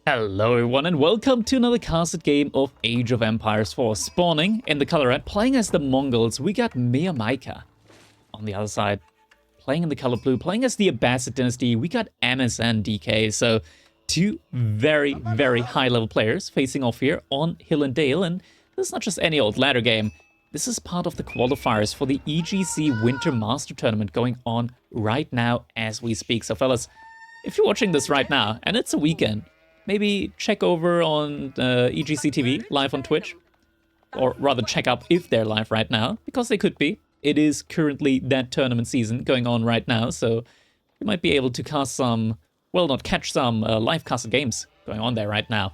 Hello everyone and welcome to another casted game of Age of Empires 4. Spawning in the color red, playing as the Mongols, we got Mia. On the other side, playing in the color blue, playing as the Abbasid dynasty, we got MSN DK. So two very high level players facing off here on Hill and Dale, and this is not just any old ladder game. This is part of the qualifiers for the EGC Winter Master Tournament going on right now as we speak. So fellas, if you're watching this right now and it's a weekend, maybe check over on EGCTV live on Twitch, or rather check up if they're live right now, because they could be. It is currently that tournament season going on right now, so you might be able to cast some, well, not catch some live casted games going on there right now.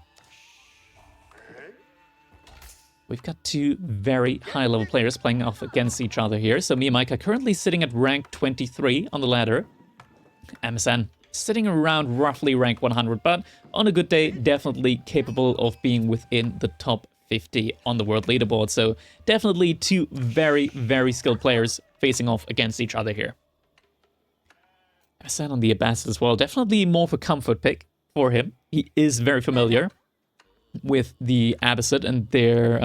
We've got two very high-level players playing off against each other here. So Mia currently sitting at rank 23 on the ladder. MSN sitting around roughly rank 100, but on a good day, definitely capable of being within the top 50 on the world leaderboard. So definitely two very skilled players facing off against each other here. I said on the Abbasid as well, definitely more of a comfort pick for him. He is very familiar with the Abbasid and their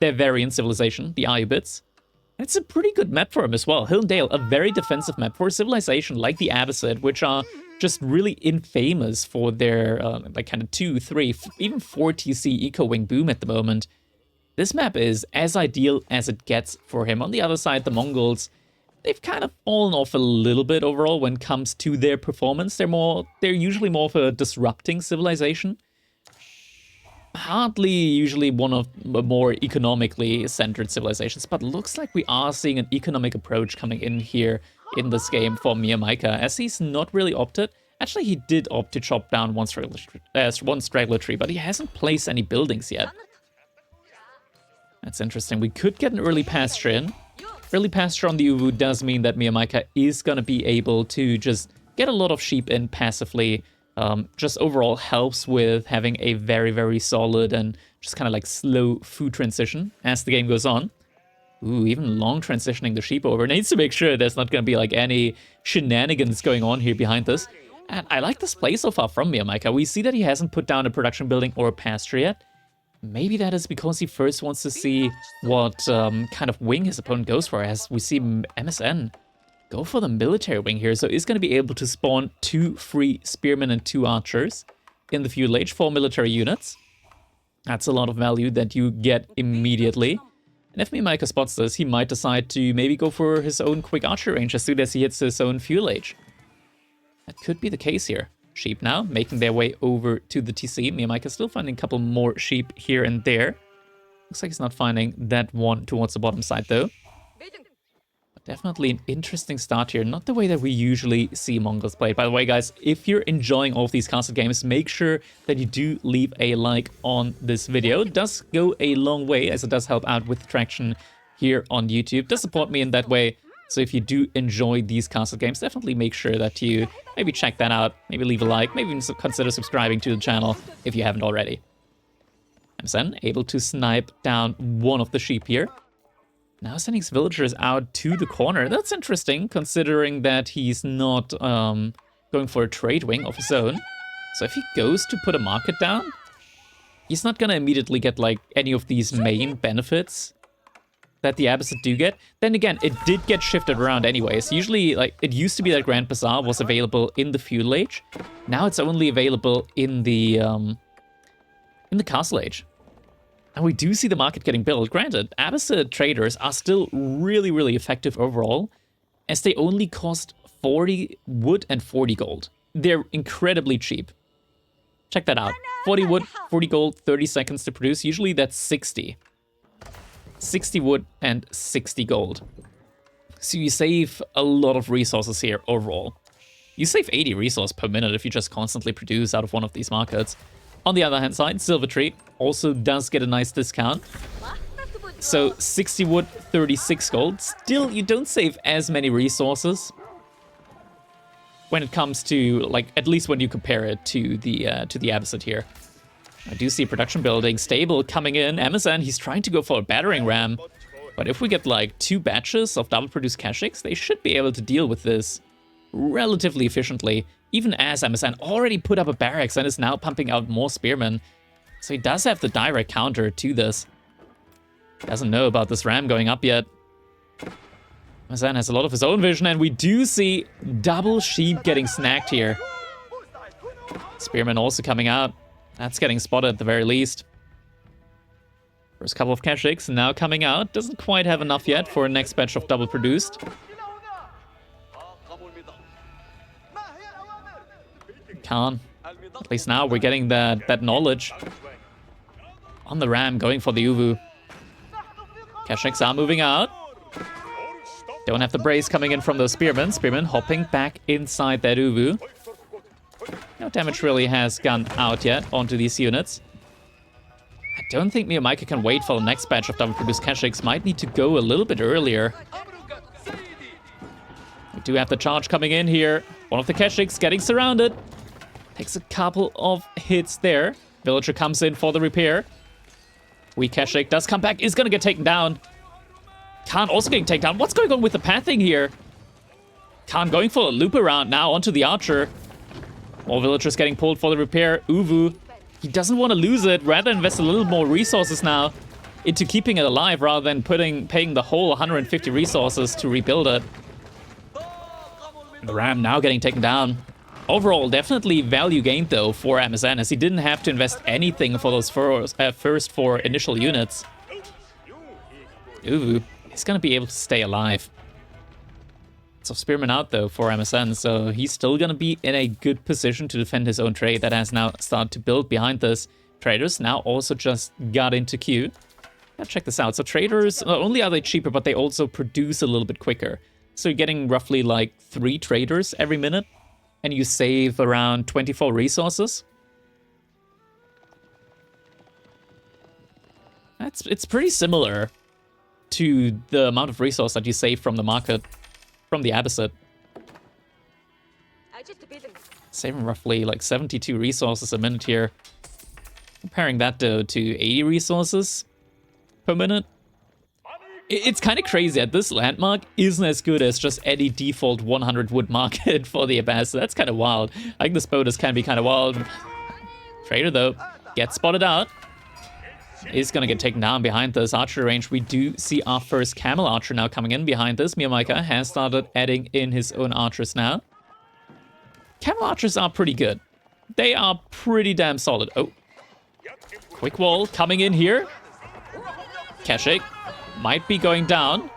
variant civilization, the Ayubids. It's a pretty good map for him as well. Hill and Dale, a very defensive map for a civilization like the Abbasid, which are just really infamous for their like kind of 2, 3, even 4 TC eco-wing boom at the moment. This map is as ideal as it gets for him. On the other side, the Mongols, they've kind of fallen off a little bit overall when it comes to their performance. They're usually more of a disrupting civilization. Hardly usually one of the more economically centered civilizations, but looks like we are seeing an economic approach coming in here in this game for Mia, as he's not really opted. Actually, he did opt to chop down one straggler tree, but he hasn't placed any buildings yet. That's interesting. We could get an early pasture in. Early pasture on the Uwu does mean that Mia is going to be able to just get a lot of sheep in passively. Just overall helps with having a very solid and just kind of like slow food transition as the game goes on. Ooh, even long transitioning the sheep over. Needs to make sure there's not going to be like any shenanigans going on here behind this. And I like this play so far from Mia. We see that he hasn't put down a production building or a pasture yet. Maybe that is because he first wants to see what kind of wing his opponent goes for, as we see MSN go for the military wing here, so he's going to be able to spawn 2 free spearmen and 2 archers in the feudal age for military units. That's a lot of value that you get immediately. And if Mia spots this, he might decide to maybe go for his own quick archer range as soon as he hits his own feudal age. That could be the case here. Sheep now making their way over to the TC. Mia still finding a couple more sheep here and there. Looks like he's not finding that one towards the bottom side though. Definitely an interesting start here. Not the way that we usually see Mongols play. By the way, guys, if you're enjoying all of these casted games, make sure that you do leave a like on this video. It does go a long way, as it does help out with traction here on YouTube. It does support me in that way. So if you do enjoy these casted games, definitely make sure that you maybe check that out. Maybe leave a like. Maybe even consider subscribing to the channel if you haven't already. MSN able to snipe down one of the sheep here. Now sending his villagers out to the corner. That's interesting, considering that he's not going for a trade wing of his own. So if he goes to put a market down, he's not going to immediately get like any of these main benefits that the Abbasid do get. Then again, it did get shifted around anyways. Usually, like, it used to be that Grand Bazaar was available in the feudal age. Now it's only available in the castle age. And we do see the market getting built. Granted, Abbasid traders are still really effective overall, as they only cost 40 wood and 40 gold. They're incredibly cheap. Check that out. 40 wood, 40 gold, 30 seconds to produce. Usually that's 60. 60 wood and 60 gold. So you save a lot of resources here overall. You save 80 resources per minute if you just constantly produce out of one of these markets. On the other hand side, Silver Tree also does get a nice discount. So 60 wood, 36 gold. Still, you don't save as many resources when it comes to, like, at least when you compare it to the Abbasid here. I do see production building stable coming in. MSN, he's trying to go for a battering ram. But if we get like 2 batches of double produced caches, they should be able to deal with this relatively efficiently even as MSN already put up a barracks and is now pumping out more spearmen. So he does have the direct counter to this. Doesn't know about this ram going up yet. MSN has a lot of his own vision, and we do see double sheep getting snagged here. Spearmen also coming out. That's getting spotted at the very least. First couple of Keshiks now coming out. Doesn't quite have enough yet for a next batch of double produced. Khan. At least now we're getting that knowledge. On the ram, going for the Uwu. Keshiks are moving out. Don't have the brace coming in from those spearmen. Spearmen hopping back inside that Uwu. No damage really has gone out yet onto these units. I don't think Miyamaika can wait for the next batch of double produced Keshiks. Might need to go a little bit earlier. We do have the charge coming in here. One of the Keshiks getting surrounded. Takes a couple of hits there. Villager comes in for the repair. Weak Keshik does come back. Is going to get taken down. Khan also getting taken down. What's going on with the pathing here? Khan going for a loop around now onto the archer. More villagers getting pulled for the repair. Uwu, he doesn't want to lose it. Rather invest a little more resources now into keeping it alive rather than paying the whole 150 resources to rebuild it. The ram now getting taken down. Overall, definitely value gained though for MSN, as he didn't have to invest anything for those first 4 initial units. Uwu is going to be able to stay alive. So spearman out though for MSN, so he's still going to be in a good position to defend his own trade that has now started to build behind this. Traders now also just got into queue. Now check this out. So traders, not only are they cheaper, but they also produce a little bit quicker. So you're getting roughly like 3 traders every minute, and you save around 24 resources. It's pretty similar to the amount of resource that you save from the market, from the Abbasid. Saving roughly like 72 resources a minute here. Comparing that though to 80 resources per minute. It's kind of crazy that this landmark isn't as good as just any default 100 wood market for the Abbasid. That's kind of wild. I think this bonus can be kind of wild. Trader though, gets spotted out. Is going to get taken down behind this archer range. We do see our first camel archer now coming in behind this. Miyamaika has started adding in his own archers now. Camel archers are pretty good. They are pretty damn solid. Oh, quick wall coming in here. Keshik might be going down.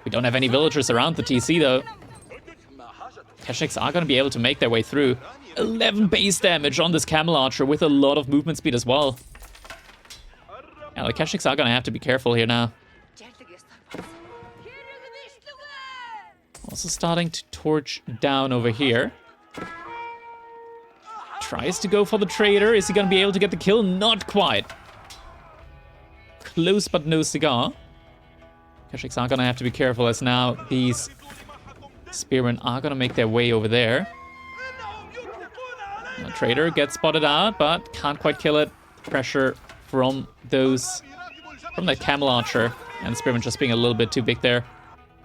We don't have any villagers around the TC though. Keshiks are going to be able to make their way through. 11 base damage on this camel archer with a lot of movement speed as well. Yeah, the Keshiks are going to have to be careful here now. Also starting to torch down over here. Tries to go for the trader. Is he going to be able to get the kill? Not quite. Close but no cigar. Keshiks are going to have to be careful, as now these spearmen are going to make their way over there. The trader gets spotted out, but can't quite kill it. Pressure from that camel archer, and spearman just being a little bit too big there.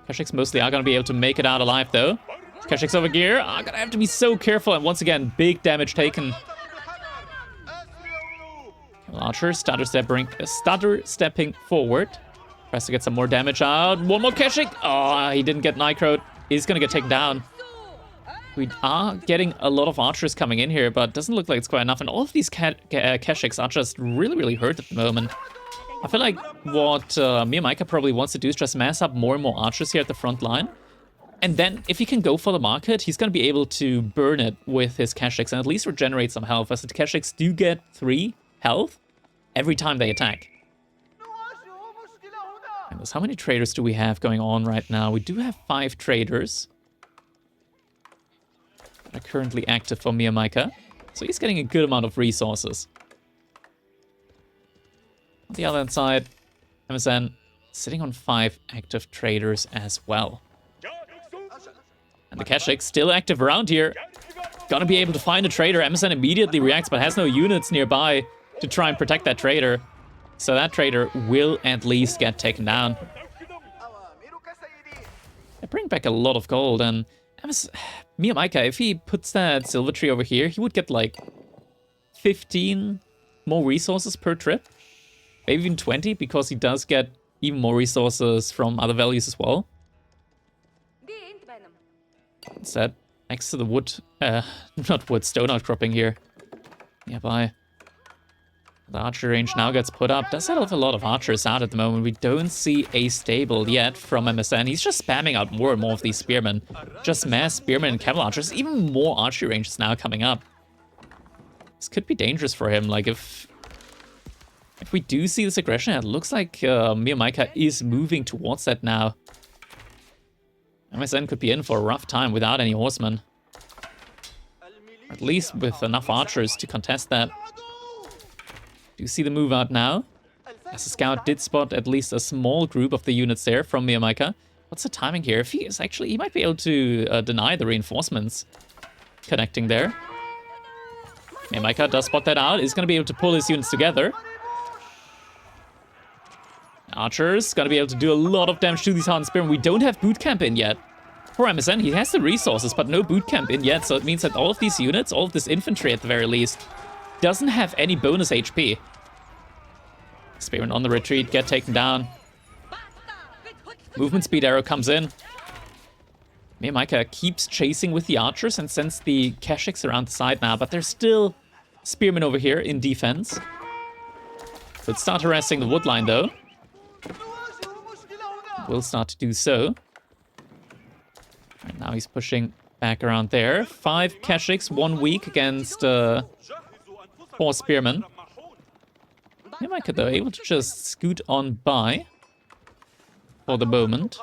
Keshiks mostly are going to be able to make it out alive though. Keshiks over here are going to have to be so careful, and once again, big damage taken. Camel archer stutter stepping forward. Tries to get some more damage out. One more Keshik. Oh, he didn't get Nycrowed. He's going to get taken down. We are getting a lot of archers coming in here, but doesn't look like it's quite enough. And all of these Keshiks are just really, really hurt at the moment. I feel like what Miyamaika probably wants to do is just mass up more and more archers here at the front line. And then if he can go for the market, he's going to be able to burn it with his Keshiks and at least regenerate some health, as the Keshiks do get 3 health every time they attack. And how many traders do we have going on right now? We do have 5 traders that are currently active for Miyamaika. So he's getting a good amount of resources. On the other side, MSN sitting on 5 active traders as well. And the Keshik still active around here. Gonna be able to find a trader. MSN immediately reacts, but has no units nearby to try and protect that trader. So that trader will at least get taken down. They bring back a lot of gold, and Miyamaika, if he puts that silver tree over here, he would get like 15 more resources per trip. Maybe even 20, because he does get even more resources from other values as well. Instead, next to the wood, not wood, stone outcropping here. Nearby. The archery range now gets put up. Does have a lot of archers out at the moment. We don't see a stable yet from MSN. He's just spamming out more and more of these spearmen. Just mass spearmen and camel archers. Even more archery ranges now coming up. This could be dangerous for him. Like, if we do see this aggression, it looks like Miyamaika is moving towards that now. MSN could be in for a rough time without any horsemen. Or at least with enough archers to contest that. Do you see the move out now? As the scout did spot at least a small group of the units there from Miyamaika. What's the timing here? If he is actually, he might be able to deny the reinforcements connecting there. Miyamaika does spot that out. He's going to be able to pull his units together. Archer's going to be able to do a lot of damage to these hardened spearmen. We don't have boot camp in yet. For MSN, he has the resources, but no boot camp in yet. So it means that all of these units, all of this infantry at the very least, doesn't have any bonus HP. Spearmen on the retreat get taken down. Movement speed arrow comes in. Miyamaika keeps chasing with the archers and sends the Kashyyyks around the side now, but there's still spearmen over here in defense. Could start harassing the wood line though. Will start to do so. Right now he's pushing back around there. 5 Kashyyyks, 1 weak against 4 spearmen. Miyamaika though able to just scoot on by for the moment.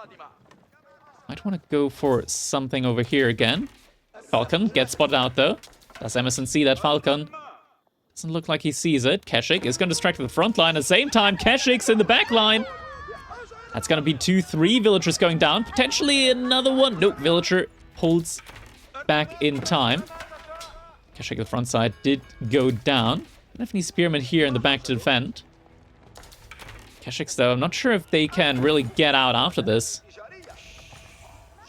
Might want to go for something over here again. Falcon gets spotted out though. Does Emerson see that Falcon? Doesn't look like he sees it. Kashyyyk is going to strike to the front line. At the same time, Kashyyyks in the back line. That's going to be 2-3 villagers going down. Potentially another one. Nope, villager pulls back in time. Kashyyyk, the front side, did go down. Definitely spearmen here in the back to defend. Kashyyyks, though, I'm not sure if they can really get out after this.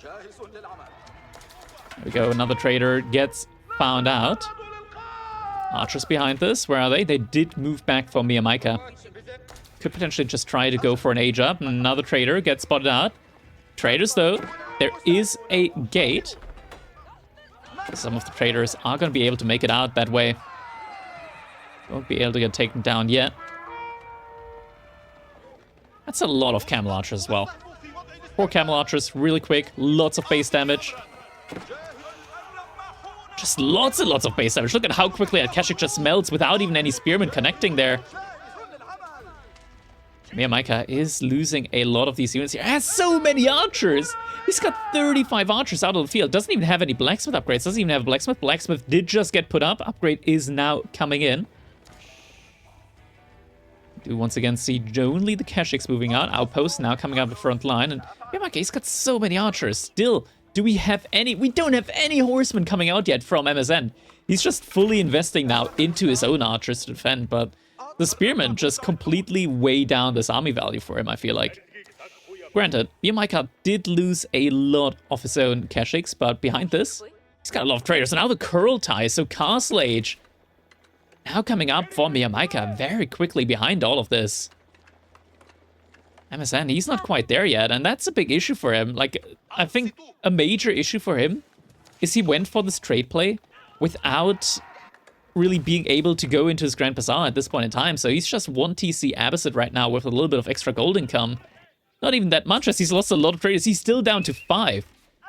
There we go, another trader gets found out. Archers behind this, where are they? They did move back for Miyamaika. Could potentially just try to go for an age up. Another trader gets spotted out. Traders, though, there is a gate. Some of the traders are going to be able to make it out that way. Won't be able to get taken down yet. That's a lot of camel archers as well. 4 camel archers, really quick. Lots of base damage. Just lots and lots of base damage. Look at how quickly that Kashyyyk just melts without even any spearmen connecting there. Miyamaika is losing a lot of these units here. Has so many archers! He's got 35 archers out of the field. Doesn't even have any blacksmith upgrades. Doesn't even have a blacksmith. Blacksmith did just get put up. Upgrade is now coming in. Do once again see only the Kashyyyks moving out. Outpost now coming up the front line. And Miyamaika, he's got so many archers. Still, do we have any? We don't have any horsemen coming out yet from MSN. He's just fully investing now into his own archers to defend, but the spearmen just completely weigh down this army value for him, I feel like. Granted, Miyamaika did lose a lot of his own Kashyyyks, but behind this, he's got a lot of traders. And now the curl ties, so Castle Age now coming up for Miyamaika very quickly behind all of this. MSN, he's not quite there yet, and that's a big issue for him. Like, I think a major issue for him is he went for this trade play without really being able to go into his Grand Bazaar at this point in time. So he's just 1 TC Abbasid right now with a little bit of extra gold income. Not even that much, as he's lost a lot of traders. He's still down to 5.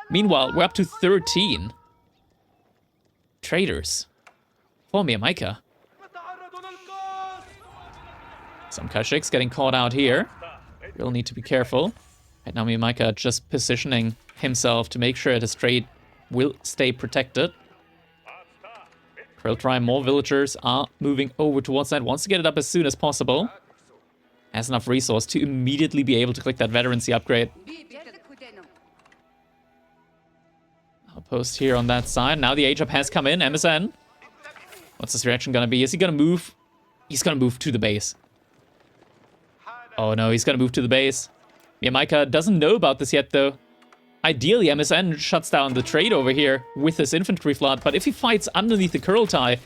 Meanwhile, we're up to 13 traders for Miyamaika. Some Kashyyyks getting caught out here. We'll need to be careful. Right now, Miyamaika just positioning himself to make sure that his trade will stay protected. Krill try, more villagers are moving over towards that. Wants to get it up as soon as possible. Has enough resource to immediately be able to click that veterancy upgrade. Outpost here on that side. Now the age up has come in. MSN. What's his reaction gonna be? Is he gonna move? He's gonna move to the base. Oh no, he's gonna move to the base. Miyamaika doesn't know about this yet though. Ideally, MSN shuts down the trade over here with this infantry flood, but if he fights underneath the Kurultai,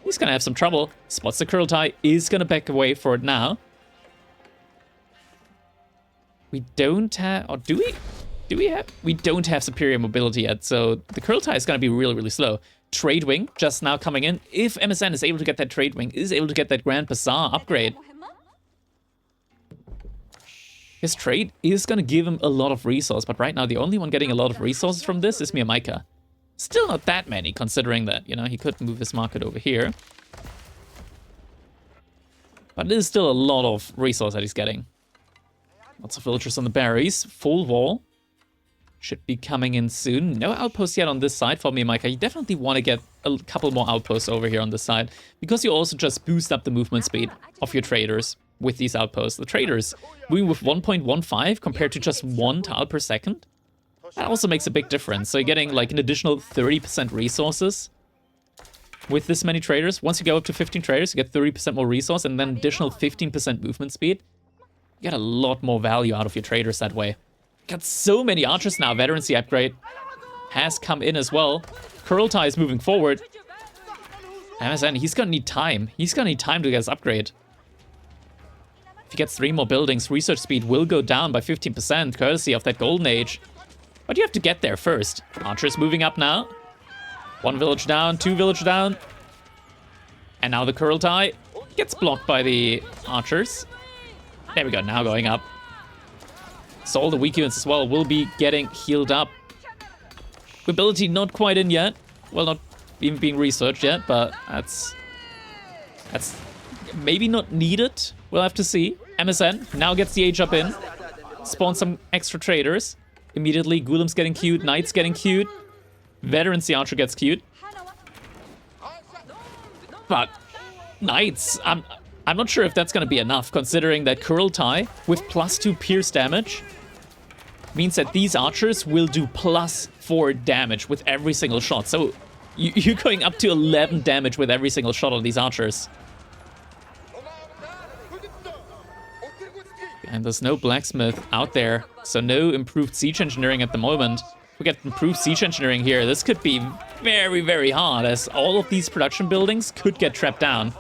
he's gonna have some trouble. Spots the Kurultai, is gonna back away for it now. We don't have... Or do we? Do we have? We don't have superior mobility yet, so the Kurultai is gonna be really, really slow. Trade Wing just now coming in. If MSN is able to get that Trade Wing, is able to get that Grand Bazaar upgrade, his trade is going to give him a lot of resource, but right now the only one getting a lot of resources from this is Miyamaika. Still not that many, considering that, you know, he could move his market over here. But it is still a lot of resource that he's getting. Lots of villagers on the berries. Full wall. Should be coming in soon. No outposts yet on this side for Miyamaika. You definitely want to get a couple more outposts over here on this side, because you also just boost up the movement speed of your traders with these outposts. The traders moving with 1.15 compared to just 1 tile per second. That also makes a big difference. So you're getting like an additional 30% resources with this many traders. Once you go up to 15 traders, you get 30% more resource and then additional 15% movement speed. You get a lot more value out of your traders that way. Got so many archers now. Veterancy upgrade has come in as well. Kurultai is moving forward. MSN, he's gonna need time. He's gonna need time to get his upgrade. If he gets 3 more buildings, research speed will go down by 15%, courtesy of that golden age. But you have to get there first. Archers moving up now. 1 village down, 2 village down. And now the Kurultai gets blocked by the archers. There we go, now going up. So all the weak units as well will be getting healed up. Ability not quite in yet. Well, not even being researched yet, but that's maybe not needed. We'll have to see. MSN now gets the age up in. Spawn some extra traders. Immediately, Ghulam's getting queued. Knight's getting queued. Veterancy Archer gets queued. But Knights, I'm not sure if that's going to be enough, considering that Kurultai with +2 pierce damage means that these archers will do +4 damage with every single shot. So you're going up to 11 damage with every single shot on these archers. And there's no blacksmith out there, so no improved siege engineering at the moment. We get improved siege engineering here. This could be very, very hard, as all of these production buildings could get trapped down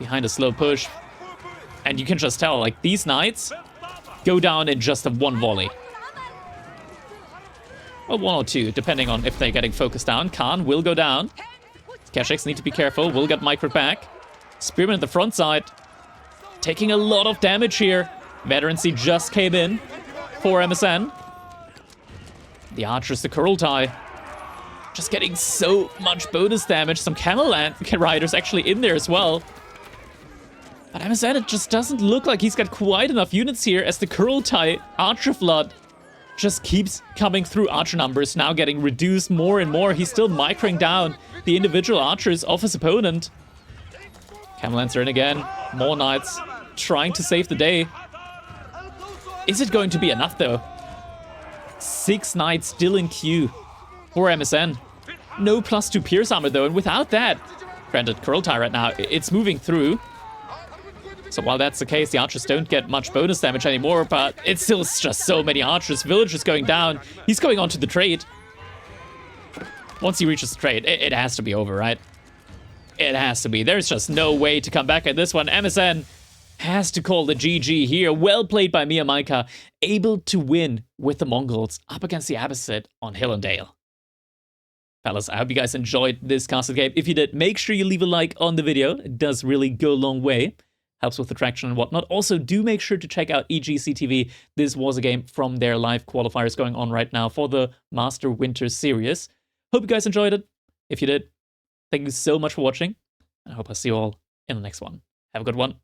behind a slow push. And you can just tell, like, these knights go down in just a 1 volley. Well, 1 or 2, depending on if they're getting focused down. Khan will go down. Keshiks need to be careful. Will get microed back. Spearman at the front side. Taking a lot of damage here. Veterancy just came in for MSN. The archers, the Kurultai, just getting so much bonus damage. Some camel riders actually in there as well. But MSN, it just doesn't look like he's got quite enough units here, as the Kurultai archer flood just keeps coming through. Archer numbers now getting reduced more and more. He's still microing down the individual archers of his opponent. Camel Lancer in again. More knights trying to save the day. Is it going to be enough though? 6 knights still in queue for MSN. No +2 pierce armor though, and without that, granted, Kurultai right now, it's moving through. So while that's the case, the archers don't get much bonus damage anymore, but it's still just so many archers. Villagers going down. He's going on to the trade. Once he reaches the trade, it has to be over, right? It has to be. There's just no way to come back at this one. MSN has to call the GG here. Well played by Miyamaika. Able to win with the Mongols up against the Abbasid on Hill and Dale. Fellas, I hope you guys enjoyed this castle game. If you did, make sure you leave a like on the video. It does really go a long way. Helps with the traction and whatnot. Also, do make sure to check out EGCTV. This was a game from their live qualifiers going on right now for the Master Winter Series. Hope you guys enjoyed it. If you did, thank you so much for watching. I hope I see you all in the next one. Have a good one.